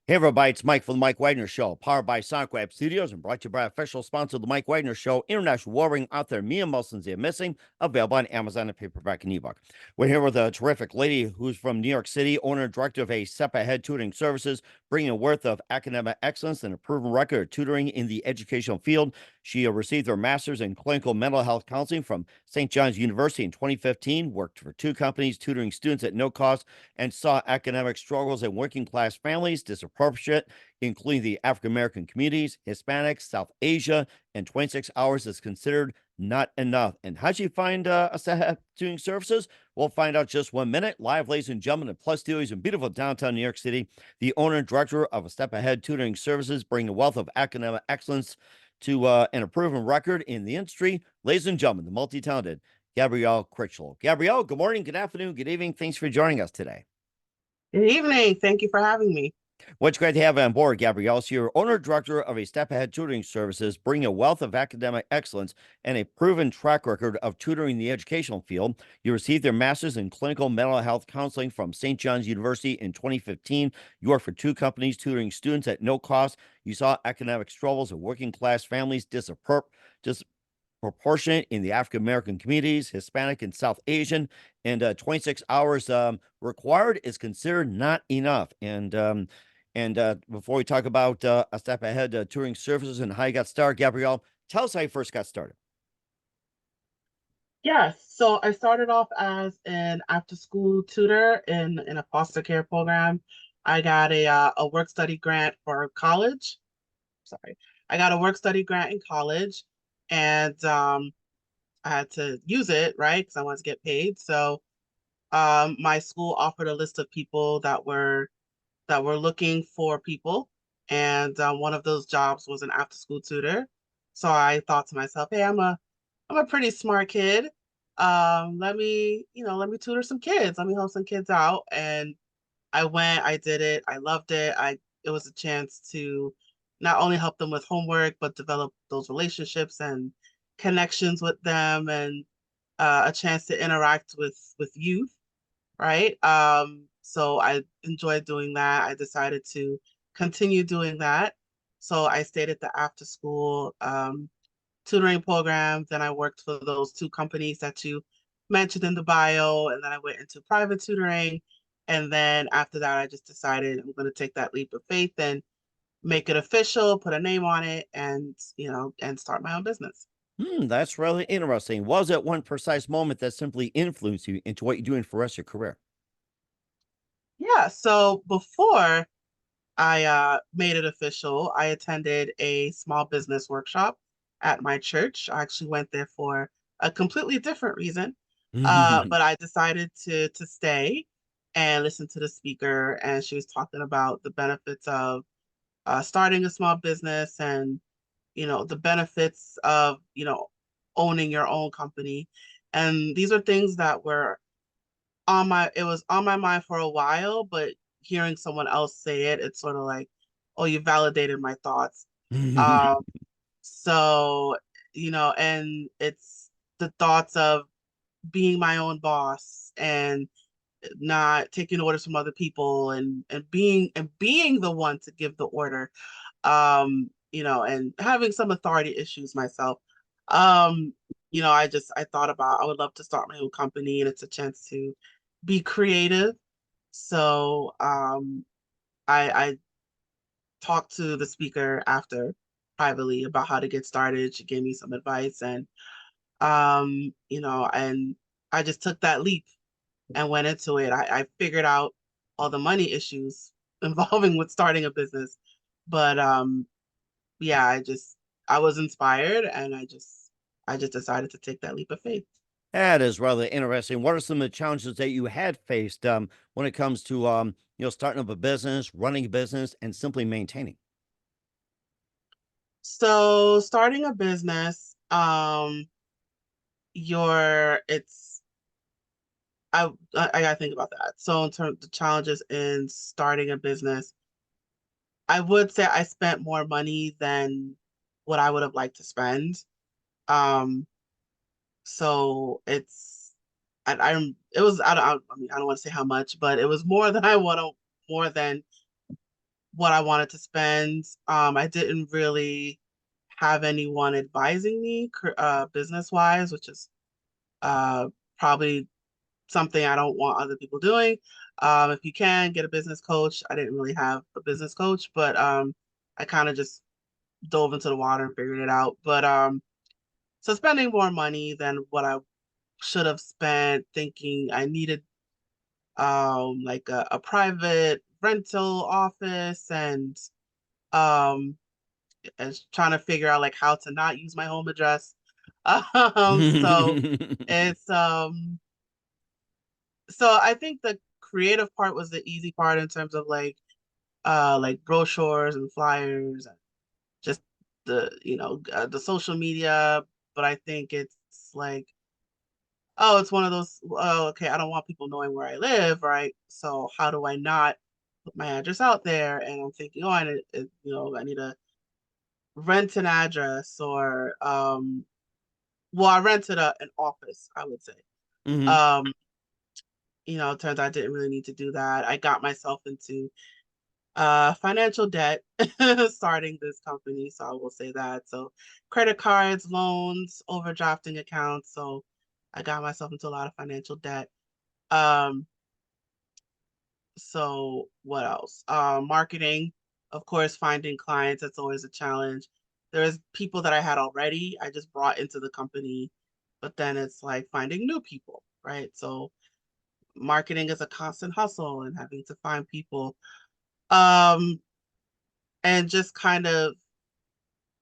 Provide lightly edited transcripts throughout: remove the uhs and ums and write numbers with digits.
Hey everybody, it's Mike from the Mike Wagner Show, powered by Sonic Web Studios and brought to you by official sponsor of the Mike Wagner Show, international warring author Mia Mulson's The Missing, available on Amazon and paperback and ebook. We're here with a terrific lady who's from New York City, owner and director of a Step Ahead Tutoring Services, bringing a worth of academic excellence and a proven record of tutoring in the educational field. She received her master's in clinical mental health counseling from St. John's University in 2015, worked for two companies tutoring students at no cost, and saw academic struggles in working class families disproportionate, including the African American communities, Hispanics, South Asia, and 26 hours is considered not enough. And how'd you find us tutoring services? We'll find out just 1 minute. Live, ladies and gentlemen, at Plus Studios in beautiful downtown New York City, the owner and director of a Step Ahead Tutoring Services, bringing a wealth of academic excellence to and a proven record in the industry. Ladies and gentlemen, the multi-talented Gabrielle Crichlow. Gabrielle, good morning, good afternoon, good evening. Thanks for joining us today. Good evening. Thank you for having me. Well, it's great to have you on board, Gabrielle. So you're owner-director of a Step Ahead Tutoring Services, bringing a wealth of academic excellence and a proven track record of tutoring in the educational field. You received your master's in clinical mental health counseling from St. John's University in 2015. You worked for two companies tutoring students at no cost. You saw academic struggles of working-class families disproportionate in the African American communities, Hispanic and South Asian, and 26 hours required is considered not enough. And before we talk about a step ahead touring services and how you got started, Gabrielle, tell us how you first got started. Yes, so I started off as an after-school tutor in a foster care program. I got a work study grant for college. Sorry, I got a work study grant in college, and I had to use it, right? Because I wanted to get paid. So my school offered a list of people that were looking for people, and one of those jobs was an after-school tutor. So I thought to myself, hey, I'm a pretty smart kid. Let me tutor some kids. Let me help some kids out. And I went, I did it, I loved it. It was a chance to not only help them with homework, but develop those relationships and connections with them, and a chance to interact with youth, right? So I enjoyed doing that. I decided to continue doing that. So I stayed at the after school tutoring program. Then I worked for those two companies that you mentioned in the bio. And then I went into private tutoring. And then after that, I just decided I'm going to take that leap of faith and make it official, put a name on it, and, and start my own business. That's really interesting. Was that one precise moment that simply influenced you into what you're doing for the rest of your career? Yeah. So before I made it official, I attended a small business workshop at my church. I actually went there for a completely different reason, but I decided to stay and listen to the speaker, and she was talking about the benefits of starting a small business, and the benefits of owning your own company. And these are things that were it was on my mind for a while, but hearing someone else say it, it's sort of like, oh, you validated my thoughts. Um, so, and it's the thoughts of being my own boss and not taking orders from other people, and being the one to give the order. And having some authority issues myself. Um, I thought about, I would love to start my own company, and it's a chance to be creative. So I talked to the speaker after privately about how to get started. She gave me some advice, and I just took that leap and went into it. I figured out all the money issues involving with starting a business. But yeah, I was inspired, and I just decided to take that leap of faith. That is rather interesting. What are some of the challenges that you had faced when it comes to starting up a business, running a business, and simply maintaining? So starting a business, your it's I gotta think about that. So in terms of the challenges in starting a business, I would say I spent more money than what I would have liked to spend. Um, so it was, I mean, I don't want to say how much, but it was more than I want to, more than what I wanted to spend. I didn't really have anyone advising me business wise, which is uh, probably something I don't want other people doing. If you can get a business coach, I didn't really have a business coach, but I kind of just dove into the water and figured it out. But so spending more money than what I should have spent, thinking I needed like a private rental office um and trying to figure out like how to not use my home address. So it's so I think the creative part was the easy part in terms of like brochures and flyers and just the social media. But I think it's like, oh, it's one of those, oh, okay, I don't want people knowing where I live, right? So how do I not put my address out there? And I'm thinking, oh, I need to rent an address or well, I rented an office, I would say. Hmm. Um, it turns out I didn't really need to do that. I got myself into financial debt starting this company, so I will say that. So credit cards, loans, overdrafting accounts. So I got myself into a lot of financial debt. Um, so what else? Marketing, of course, finding clients, that's always a challenge. There's people that I had already, I just brought into the company, but then it's like finding new people, right? So marketing is a constant hustle and having to find people. Um, and just kind of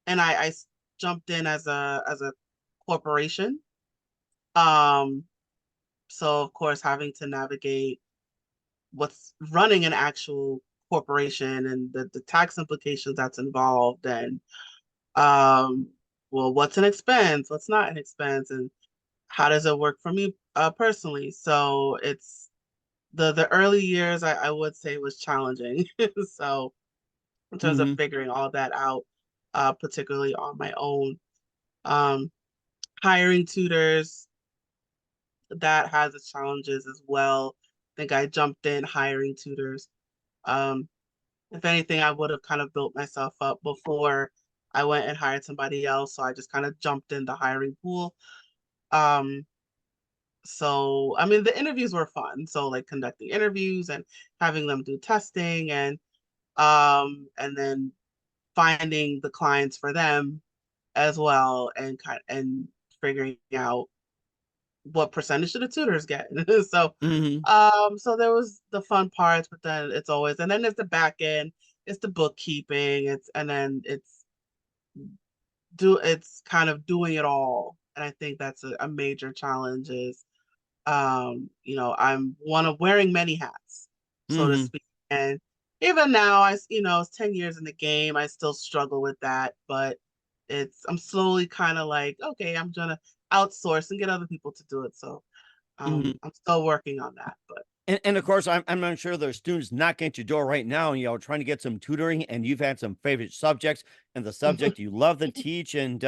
and I jumped in as a corporation. Um, so of course having to navigate what's running an actual corporation and the tax implications that's involved and um well what's an expense, what's not an expense, and how does it work for me personally. So it's the early years I would say was challenging. So in terms of Hmm. figuring all that out, particularly on my own. Um, Hiring tutors, that has its challenges as well. I think I jumped in hiring tutors. Um, if anything, I would have kind of built myself up before I went and hired somebody else. So I just kind of jumped in the hiring pool. Um, so I mean the interviews were fun. So like conducting interviews and having them do testing and then finding the clients for them as well and figuring out what percentage do the tutors get. So Hmm. so there was the fun parts, but then it's always and then there's the back end, it's the bookkeeping, it's kind of doing it all. And I think that's a major challenge is I'm one of wearing many hats, so to Hmm. speak. And even now it's 10 years in the game, I still struggle with that, but I'm slowly kind of like, okay, I'm gonna outsource and get other people to do it. So Hmm. I'm still working on that, but And of course, I'm not sure there's students knocking at your door right now, trying to get some tutoring, and you've had some favorite subjects, and the subject you love to teach, and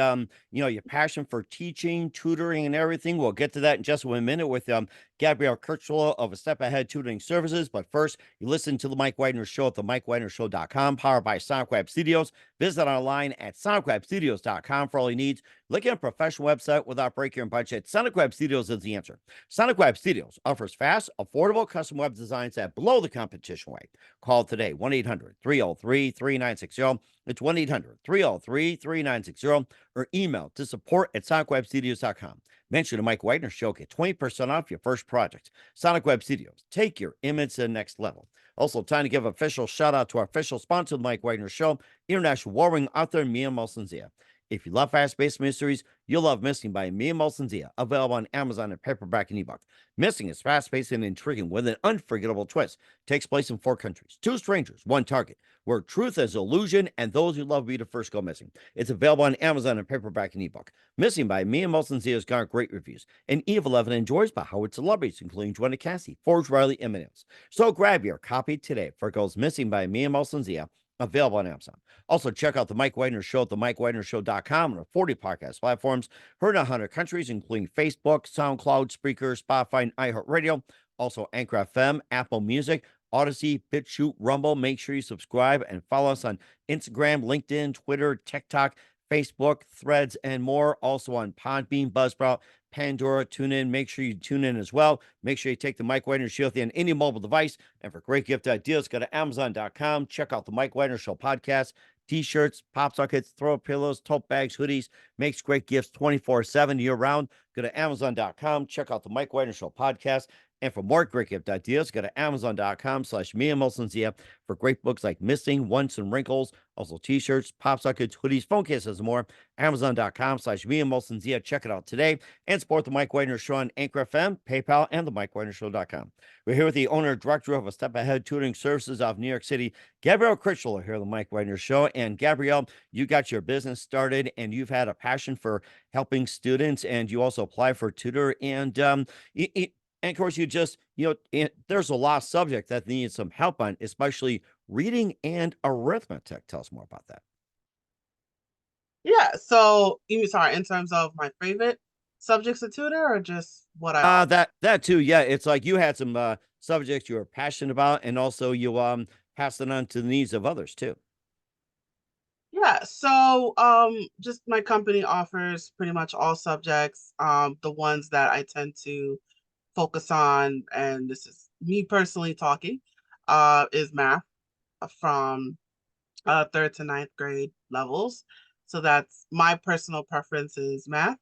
your passion for teaching, tutoring, and everything. We'll get to that in just 1 minute with Gabrielle Crichlow of A Step Ahead Tutoring Services. But first, you listen to the Mike Widener Show at the MikeWidenerShow.com, powered by SonicWeb Studios. Visit online at SonicWebStudios.com for all your needs. Look at a professional website without breaking your budget. SonicWeb Studios is the answer. Sonic Web Studios offers fast, affordable custom web designs that blow the competition away. Call today 1 800 303 3960. It's 1 800 303 3960 or email to support at sonicwebstudios.com. Mention the Mike Widener Show, get 20% off your first project. Sonic Web Studios, take your image to the next level. Also, time to give an official shout out to our official sponsor, the Mike Widener Show, international warring author Mia Malsensia. If you love fast paced mysteries, you'll love Missing by Mia Malsensia, available on Amazon in paperback and ebook. Missing is fast paced and intriguing with an unforgettable twist. Takes place in 4 countries, 2 strangers, 1 target, where truth is illusion and those who love be the first go missing. It's available on Amazon in paperback and ebook. Missing by Mia Malsensia has garnered great reviews, and Eve 11 enjoys by Howard celebrities, including Joanna Cassie, Forge Riley, and Mills. So grab your copy today for it goes Missing by Mia Malsensia, available on Amazon. Also, check out the Mike Widener Show at the and our 40 podcast platforms, heard in 100 countries, including Facebook, SoundCloud, Spreaker, Spotify, and iHeartRadio. Also, Anchor FM, Apple Music, Odyssey, BitChute, Rumble. Make sure you subscribe and follow us on Instagram, LinkedIn, Twitter, TikTok, Facebook, Threads, and more. Also on Podbean, Buzzsprout, Pandora, TuneIn. Make sure you tune in as well. Make sure you take the Mike Wagner Show with you on any mobile device. And for great gift ideas, go to Amazon.com. Check out the Mike Wagner Show podcast. T-shirts, pop sockets, throw pillows, tote bags, hoodies. Makes great gifts 24/7 year round. Go to Amazon.com. Check out the Mike Wagner Show podcast. And for more great gift ideas, go to Amazon.com/MiaMolsonZia for great books like Missing, Once and Wrinkles, also t-shirts, pop sockets, hoodies, phone cases, and more. Amazon.com/MiaMolsonZia. Check it out today and support the Mike Wagner Show on Anchor FM, PayPal, and the MikeWagnerShow.com. We're here with the owner and director of A Step Ahead Tutoring Services of New York City, Gabrielle Crichlow, here on the Mike Wagner Show. And Gabrielle, you got your business started and you've had a passion for helping students, and you also apply for tutor. And of course, there's a lot of subject that needs some help on, especially reading and arithmetic. Tell us more about that. Yeah, so you mean sorry, in terms of my favorite subjects to tutor or just what I offer? That too. Yeah, it's like you had some subjects you were passionate about, and also you passed it on to the needs of others too. Yeah, so just my company offers pretty much all subjects. The ones that I tend to focus on, and this is me personally talking, is math from third to ninth grade levels. So that's my personal preference is math.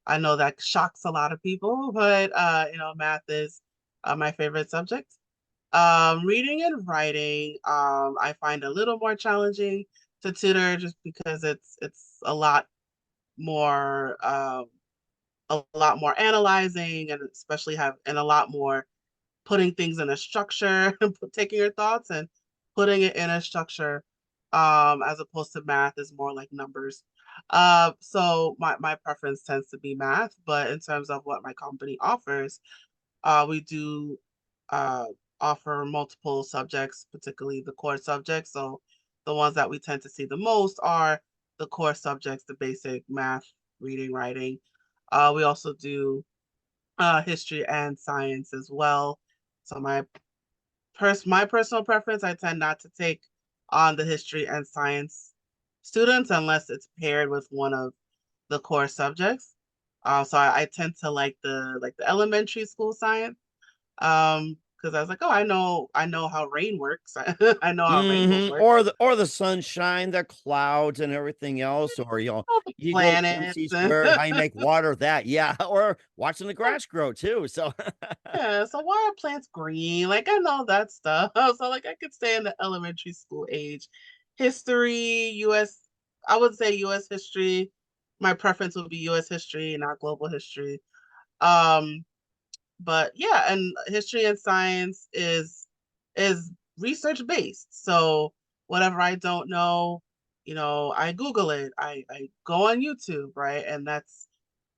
I know that shocks a lot of people, but math is my favorite subject. Reading and writing, I find a little more challenging to tutor just because it's a lot more analyzing and especially a lot more putting things in a structure, taking your thoughts and putting it in a structure, as opposed to math is more like numbers. So my preference tends to be math, but in terms of what my company offers, we do uh, offer multiple subjects, particularly the core subjects. So the ones that we tend to see the most are the core subjects, the basic math, reading, writing. We also do history and science as well. So my personal preference, I tend not to take on the history and science students unless it's paired with one of the core subjects. So I tend to like the elementary school science, because I was like, oh, I know how rain works. I know how rainbows work. Or the sunshine, the clouds, and everything else, or All the you go MC planets. squared, how you make water, that, yeah, or watching the grass grow too. So Yeah, so why are plants green? Like I know that stuff. So like I could stay in the elementary school age. History, US, I would say US history. My preference would be US history, not global history. Um, but yeah, and history and science is research based. So whatever I don't know, I Google it. I go on YouTube, right? And that's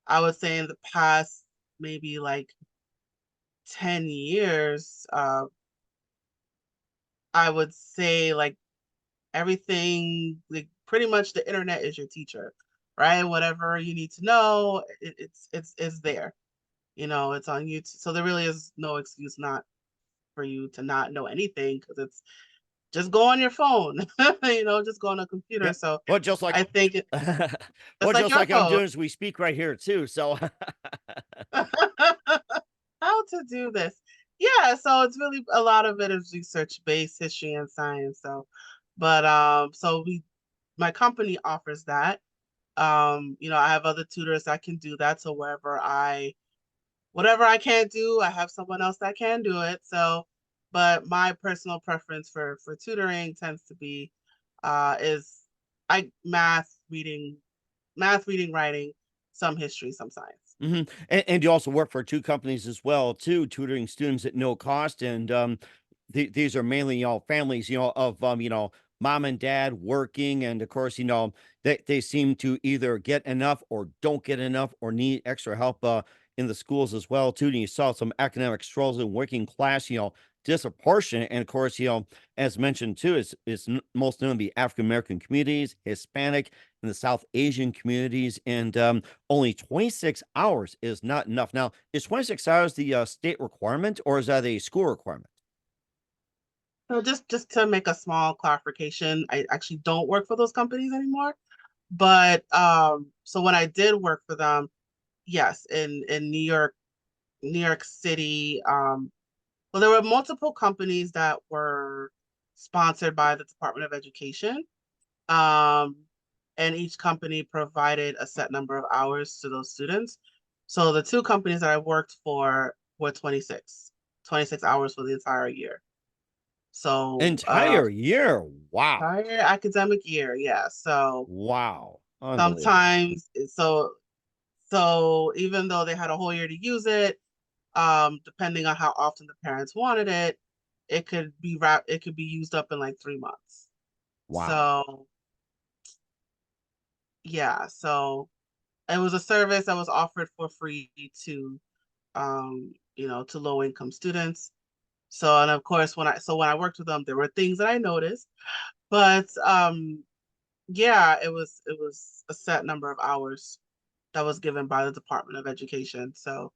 I would say in the past maybe like 10 years, I would say like everything, like pretty much the internet is your teacher, right? Whatever you need to know, it's there. It's on YouTube. So there really is no excuse not for you to not know anything because it's just go on your phone, just go on a computer. yeah, So well, just like I think well, it's like just your like I'm phone. doing as we speak right here too. So How to do this. Yeah, so it's really a lot of it is research based history and science. So my company offers that. I have other tutors that can do that. So whatever I can't do, I have someone else that can do it. So, but my personal preference for tutoring tends to be is I math, reading, writing, some history, some science. And you also work for two companies as well too, tutoring students at no cost. And these are mainly families of mom and dad working, and of course they seem to either get enough or don't get enough or need extra help in the schools as well too. And you saw some academic struggles in working class, disproportionate. And of course, as mentioned too, is most known to be African American communities, Hispanic, and the South Asian communities. And only 26 hours is not enough. Now, is 26 hours the state requirement, or is that a school requirement? So just to make a small clarification, I actually don't work for those companies anymore. But so when I did work for them, yes, in New York City, well, there were multiple companies that were sponsored by the Department of Education. Um, and each company provided a set number of hours to those students. So the two companies that I worked for were 26 hours for the entire year. So Entire year. Wow. entire academic year, yeah. So Wow. Unbelievable. sometimes so even though they had a whole year to use it, depending on how often the parents wanted it, it could be used up in like 3 months. Wow. So yeah, so it was a service that was offered for free to to low income students. So and of course when I worked with them, there were things that I noticed, but yeah, it was a set number of hours that was given by the Department of Education. So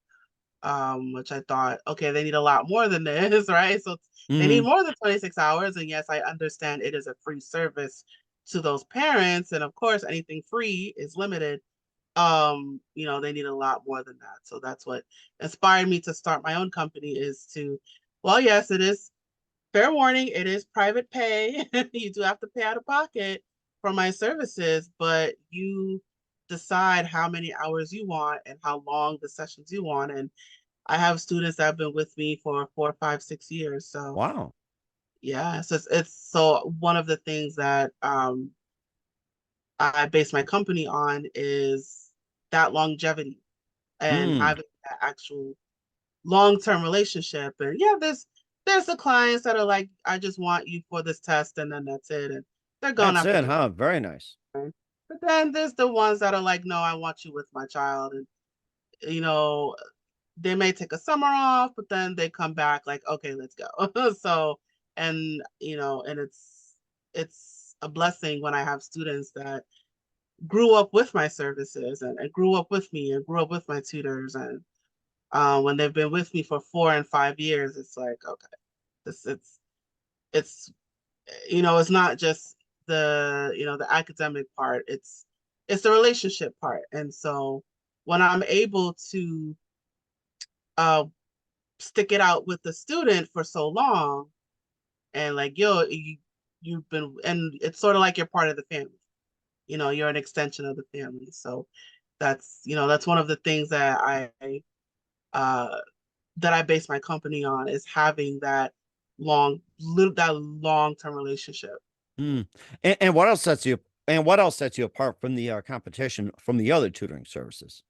which I thought, okay, they need a lot more than this, right? So they need Hmm. more than 26 hours. And yes, I understand it is a free service to those parents. And of course, anything free is limited. They need a lot more than that. So that's what inspired me to start my own company is to, well, yes, it is fair warning, it is private pay. You do have to pay out of pocket for my services, but you decide how many hours you want and how long the sessions you want. And I have students that have been with me for 4, 5, 6 years. So Wow. yeah, so it's so one of the things that I base my company on is that longevity and Hmm. having that actual long-term relationship. And yeah, there's the clients that are like, I just want you for this test and then that's it. And they're gone That's after it, the huh? Very nice. time. But then there's the ones that are like, no, I want you with my child. And you know, they may take a summer off, but then they come back like, okay, let's go. So, and and it's a blessing when I have students that grew up with my services and grew up with me and grew up with my tutors. And when they've been with me for 4 and 5 years, it's like, okay, this it's it's not just the academic part. It's the relationship part. And so when I'm able to uh stick it out with the student for so long and like you've been and it's sort of like you're part of the family, you're an extension of the family. So that's one of the things uh that I base my company on is having that long-term relationship. Hmm. And what else sets you and what else sets you apart from the competition from the other tutoring services?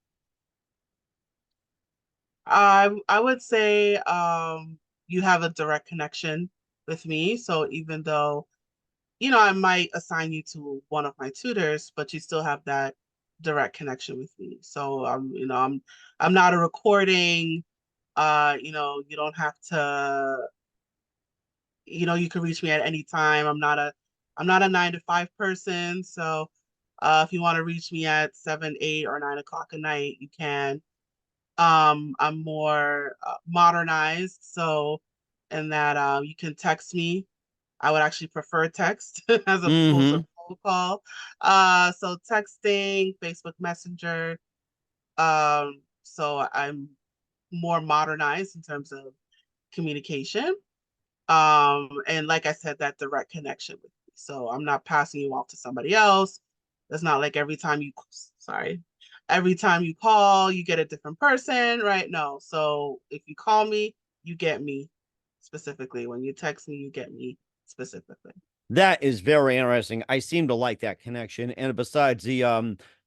I would say you have a direct connection with me. So even though I might assign you to one of my tutors, but you still have that direct connection with me. So I'm not a recording. You don't have to, you can reach me at any time. I'm not a 9 to 5 person. So if you want to reach me at 7, 8, or 9 o'clock at night, you can. I'm more modernized, so in that you can text me. I would actually prefer text as opposed to Mm-hmm. phone call. So texting, Facebook Messenger. So I'm more modernized in terms of communication. And like I said, that direct connection with me. So I'm not passing you off to somebody else. It's not like every time you call, you get a different person, right? No. So if you call me, you get me specifically. When you text me, you get me specifically. That is very interesting. I seem to like that connection. And besides the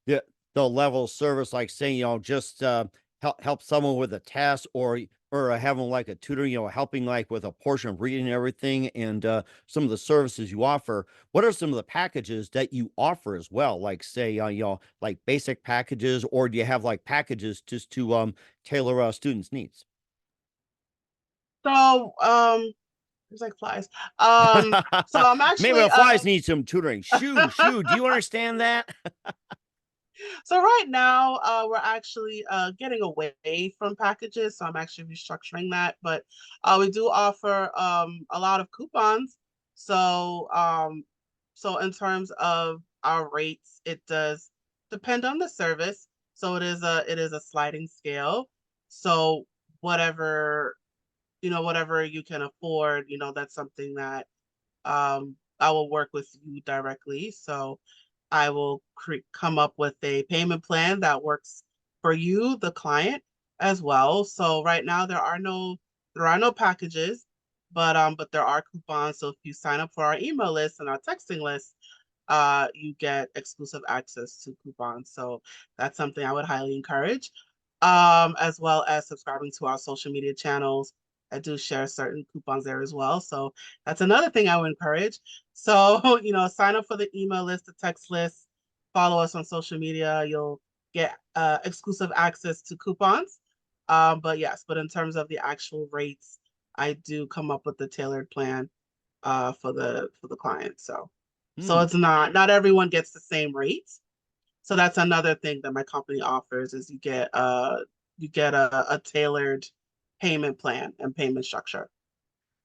the level of service, like saying, just help someone with a test or having like a tutor, helping like with a portion of reading and everything and some of the services you offer. What are some of the packages that you offer as well? Like say, like basic packages, or do you have like packages just to tailor students' needs? So there's like flies. So I'm Maybe actually the flies need some tutoring. Shoo, shoo. Do you understand that? So right now, we're actually getting away from packages. So I'm actually restructuring that. But we do offer a lot of coupons. So so in terms of our rates, it does depend on the service. So it is a sliding scale. So whatever, whatever you can afford, that's something that I will work with you directly. So I will come up with a payment plan that works for you, the client, as well. So right now there are no packages, but there are coupons. So if you sign up for our email list and our texting list, you get exclusive access to coupons. So that's something I would highly encourage. As well as subscribing to our social media channels. I do share certain coupons there as well. So that's another thing I would encourage. So, sign up for the email list, the text list, follow us on social media. You'll get exclusive access to coupons. But yes, but in terms of the actual rates, I do come up with the tailored plan for the client. So Hmm. it's not everyone gets the same rates. So that's another thing that my company offers is you get a tailored payment plan and payment structure.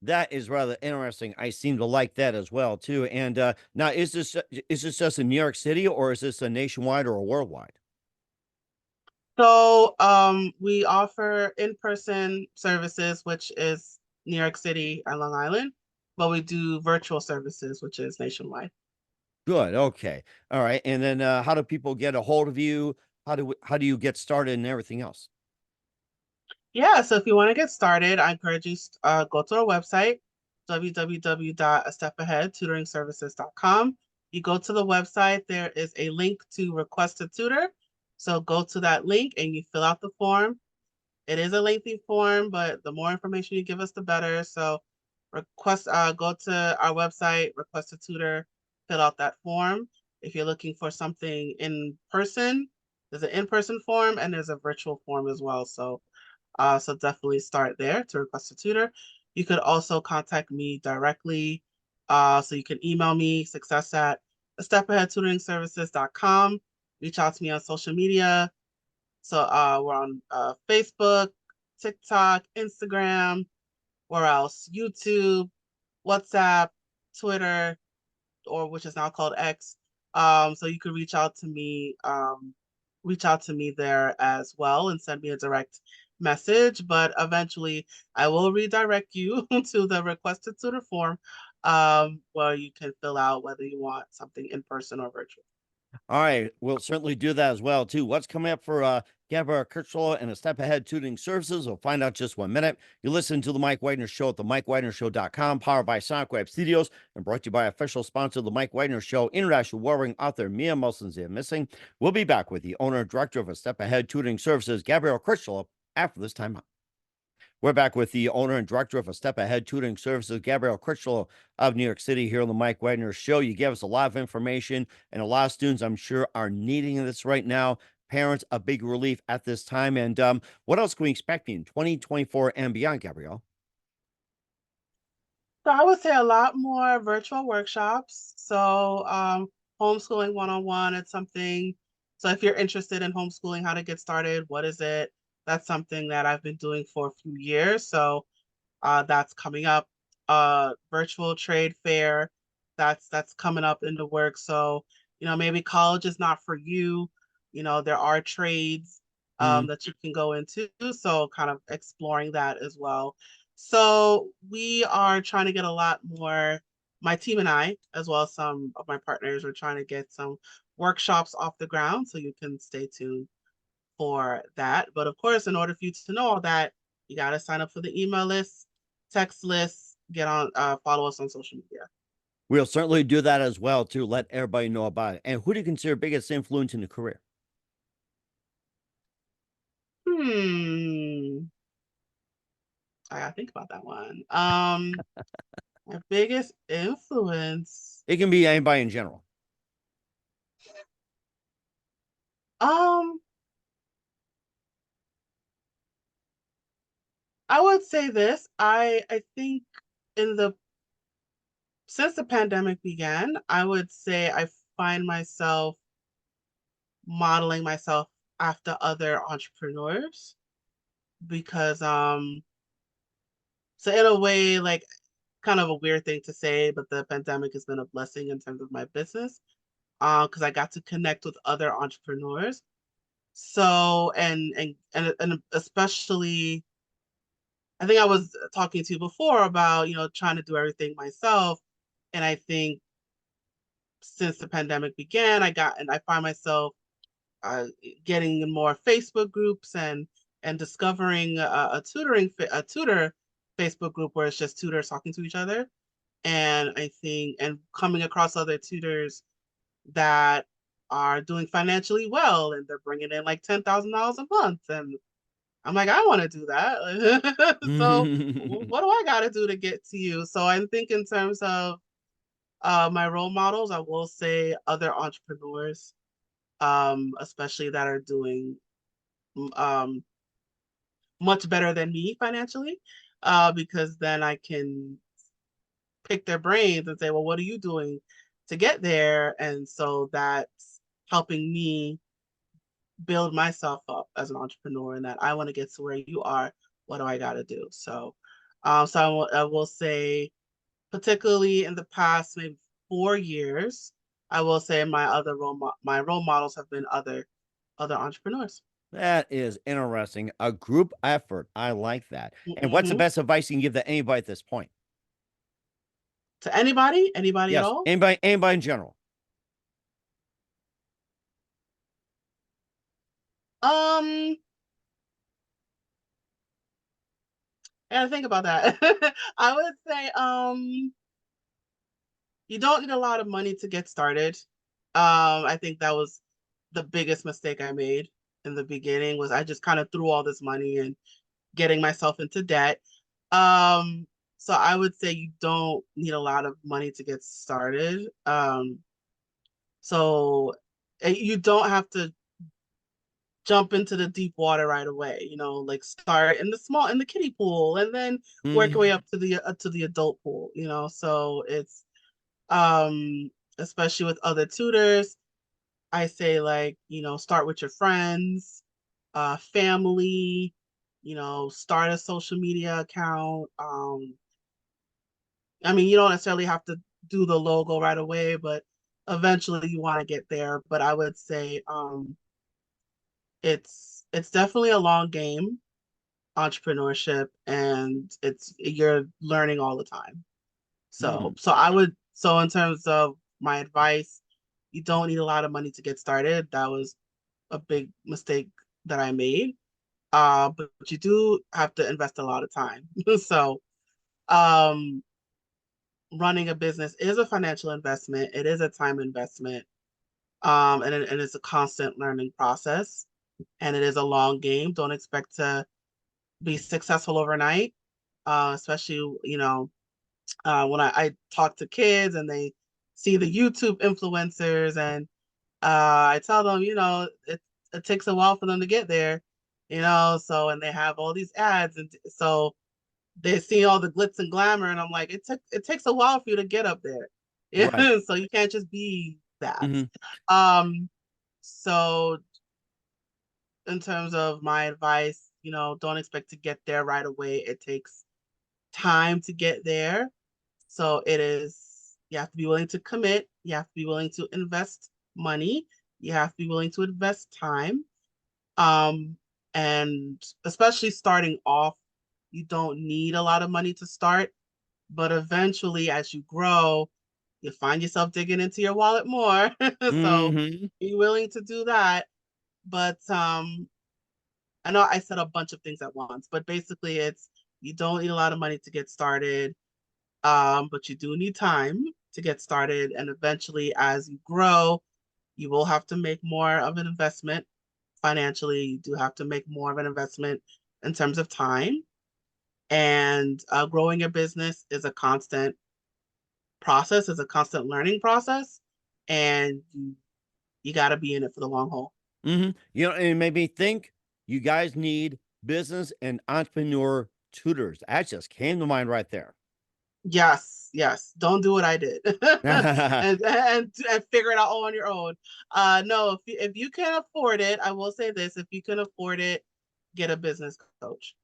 That is rather interesting. I seem to like that as well too. And now, is this just in New York City, or is this a nationwide or a worldwide? So we offer in-person services, which is New York City and Long Island, but we do virtual services, which is nationwide. Good. Okay. All right. And then, how do people get a hold of you? How do you get started and everything else? Yeah, so if you want to get started, I encourage you go to our website, www.astepaheadtutoringservices.com. You go to the website, there is a link to request a tutor. So go to that link and you fill out the form. It is a lengthy form, but the more information you give us, the better. So go to our website, request a tutor, fill out that form. If you're looking for something in person, there's an in-person form and there's a virtual form as well. So definitely start there to request a tutor. You could also contact me directly. So you can email me success at stepaheadtutoringservices.com. Reach out to me on social media. So we're on Facebook, TikTok, Instagram, where else? YouTube, WhatsApp, Twitter, or which is now called X. So you can reach out to me there as well and send me a direct message. But eventually, I will redirect you to the requested tutor form, where you can fill out whether you want something in person or virtual. All right, we'll certainly do that as well too. What's coming up for Gabrielle Crichlow and a step ahead tutoring services? We'll find out just 1 minute. You listen to the Mike Wagner Show at the MikeWagnerShow.com, powered by Sonic Studios, and brought to you by official sponsor of the Mike Wagner Show, international warring author Mia Mulson's Missing. We'll be back with the owner and director of a step ahead tutoring services, Gabrielle Crichlow, after this time. We're back with the owner and director of A Step Ahead Tutoring Services, Gabrielle Crichlow of New York City, here on the Mike Wagner Show. You gave us a lot of information, and a lot of students, I'm sure, are needing this right now. Parents, a big relief at this time. And what else can we expect in 2024 and beyond, Gabrielle? So I would say a lot more virtual workshops. So homeschooling one-on-one, it's something. So if you're interested in homeschooling, how to get started, what is it? That's something that I've been doing for a few years. So that's coming up. Virtual trade fair, that's coming up in the works. So, maybe college is not for you. There are trades Mhm. that you can go into. So kind of exploring that as well. So we are trying to get a lot more, my team and I, as well as some of my partners, are trying to get some workshops off the ground. So you can stay tuned for that. But of course, in order for you to know all that, you got to sign up for the email list, text list, follow us on social media. We'll certainly do that as well, to let everybody know about it. And who do you consider biggest influence in the career? Hmm. I gotta think about that one. My biggest influence. It can be anybody in general. Um, I would say this. I think in the since the pandemic began, I would say I find myself modeling myself after other entrepreneurs because so in a way, like kind of a weird thing to say, but the pandemic has been a blessing in terms of my business because I got to connect with other entrepreneurs. So and especially I think I was talking to you before about, trying to do everything myself. And I think since the pandemic began, I find myself uh, getting in more Facebook groups and discovering a tutor Facebook group where it's just tutors talking to each other. And I think and coming across other tutors that are doing financially well and they're bringing in like $10,000 a month and I'm like, I want to do that. So what do I got to do to get to you? So I think in terms of my role models, I will say other entrepreneurs, especially that are doing um, much better than me financially, because then I can pick their brains and say, well, what are you doing to get there? And so that's helping me build myself up as an entrepreneur and that I want to get to where you are. What do I got to do? So I will say, particularly in the past maybe 4 years, I will say my role models have been other entrepreneurs. That is interesting. A group effort. I like that. And what's the Hmm. best advice you can give to anybody at this point? To anybody at Yes, all. anybody in general. Um, and think about that. I would say, you don't need a lot of money to get started. I think that was the biggest mistake I made in the beginning was I just kind of threw all this money and getting myself into debt. Um, so I would say you don't need a lot of money to get started. So you don't have to jump into the deep water right away. Like start in the kiddie pool and then work your way Mhm. up to the adult pool. So it's um especially with other tutors, I say like, start with your friends, family, start a social media account. I mean, you don't necessarily have to do the logo right away, but eventually you want to get there. But I would say it's definitely a long game, entrepreneurship, and you're learning all the time. So Mhm. so I would so in terms of my advice, you don't need a lot of money to get started. That was a big mistake that I made. But you do have to invest a lot of time. So um running a business is a financial investment. It is a time investment. And it's a constant learning process. And it is a long game. Don't expect to be successful overnight. Especially, when I talk to kids and they see the YouTube influencers and I tell them, it takes a while for them to get there, so and they have all these ads and so they see all the glitz and glamour and I'm like, it takes a while for you to get up there. Right. Yeah, so you can't just be that. Mhm. Um, so in terms of my advice, don't expect to get there right away. It takes time to get there. So you have to be willing to commit, you have to be willing to invest money, you have to be willing to invest time. Um, and especially starting off, you don't need a lot of money to start, but eventually as you grow, you find yourself digging into your wallet more. So Mhm. be willing to do that. But I know I said a bunch of things at once, but basically it's you don't need a lot of money to get started. But you do need time to get started. And eventually, as you grow, you will have to make more of an investment financially. You do have to make more of an investment in terms of time. And growing a business is a constant process, is a constant learning process. And you got to be in it for the long haul. Mhm. And it made me think you guys need business and entrepreneur tutors. That just came to mind right there. Yes, yes. Don't do what I did, and figure it out all on your own. No, if you can afford it, I will say this: if you can afford it, get a business coach.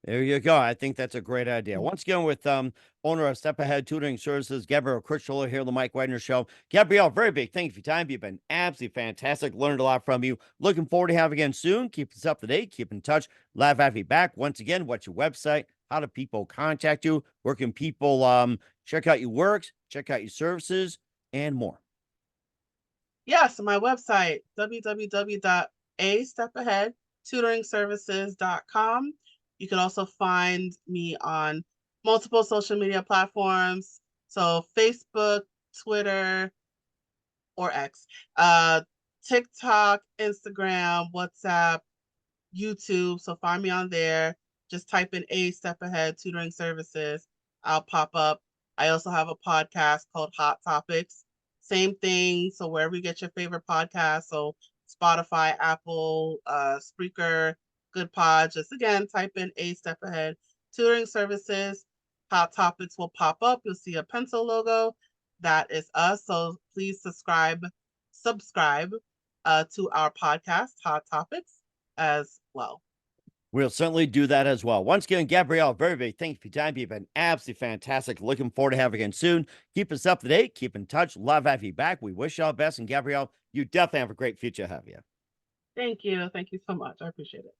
There you go. I think that's a great idea. Once again, with owner of Step Ahead Tutoring Services, Gabrielle Crichlow here on the Mike Wagner Show. Gabrielle, very big thank you for your time. You've been absolutely fantastic. Learned a lot from you. Looking forward to having you again soon. Keep us up to date. Keep in touch. Love having you back. Once again, what's your website? How do people contact you? Where can people check out your works, check out your services, and more? Yes, my website, www.astepAheadtutoringservices.com. You can also find me on multiple social media platforms. So Facebook, Twitter, or X, TikTok, Instagram, WhatsApp, YouTube. So find me on there. Just type in A Step Ahead Tutoring Services. I'll pop up. I also have a podcast called Hot Topics. Same thing. So wherever you get your favorite podcast, so Spotify, Apple, Spreaker, Good Pod, just again, type in A Step Ahead Tutoring Services. Hot Topics will pop up. You'll see a pencil logo. That is us. So please subscribe to our podcast, Hot Topics, as well. We'll certainly do that as well. Once again, Gabrielle, very big thank you for your time. You've been absolutely fantastic. Looking forward to having you again soon. Keep us up to date. Keep in touch. Love having you back. We wish you all the best. And Gabrielle, you definitely have a great future ahead of you. Thank you. Thank you so much. I appreciate it.